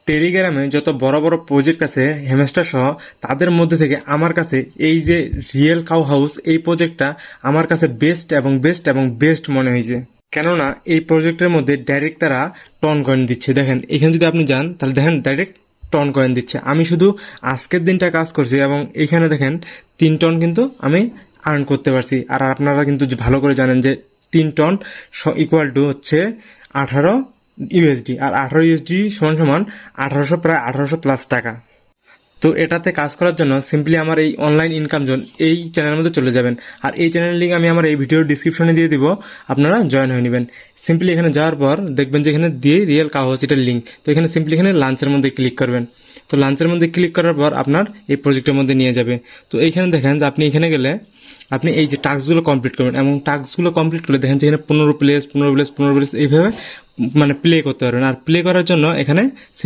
টেলিগ্রামে যত বড় বড় প্রজেক্ট আছে হেমস্টার সহ, তাদের মধ্যে থেকে আমার কাছে এই যে রিয়েল কাউ হাউস এই প্রজেক্টটা আমার কাছে বেস্ট এবং বেস্ট এবং বেস্ট মনে হয়েছে। কেননা এই প্রজেক্টের মধ্যে ডাইরেক্ট তারা টন কয়েন দিচ্ছে। দেখেন এখানে যদি আপনি যান তাহলে দেখেন ডাইরেক্ট টন কয়েন দিচ্ছে। আমি শুধু আজকের দিনটা কাজ করছি এবং এইখানে দেখেন 3 টন কিন্তু আমি আর্ন করতে পারছি। আর আপনারা কিন্তু ভালো করে জানেন যে 3 টন ইকুয়াল টু হচ্ছে 18 ইউএসডি, আর 18 ইউএসডি সমান সমান 1800, প্রায় 1800+ টাকা। তো এটাতে কাজ করার জন্য সিম্পলি আমার এই অনলাইন ইনকাম জোন এই চ্যানেলের মধ্যে চলে যাবেন, আর এই চ্যানেলের লিঙ্ক আমি আমার এই ভিডিওর ডিসক্রিপশনে দিয়ে দিব, আপনারা জয়েন হয়ে নেবেন। সিম্পলি এখানে যাওয়ার পর দেখবেন যে এখানে দিয়ে রিয়েল কাউ হাউস এটার লিঙ্ক, তো এখানে সিম্পলি এখানে লাঞ্চের মধ্যে ক্লিক করবেন। তো লাঞ্চের মধ্যে ক্লিক করার পর আপনার এই প্রজেক্টের মধ্যে নিয়ে যাবে। তো এইখানে দেখেন যে আপনি এখানে গেলে আপনি এই যে টাস্কগুলো কমপ্লিট করবেন, এবং টাস্কগুলো কমপ্লিট করলে দেখেন যে এখানে 15 প্লেস 15 প্লেস 15 প্লেস এইভাবে মানে প্লে করতে পারবেন। আর প্লে করার জন্য এখানে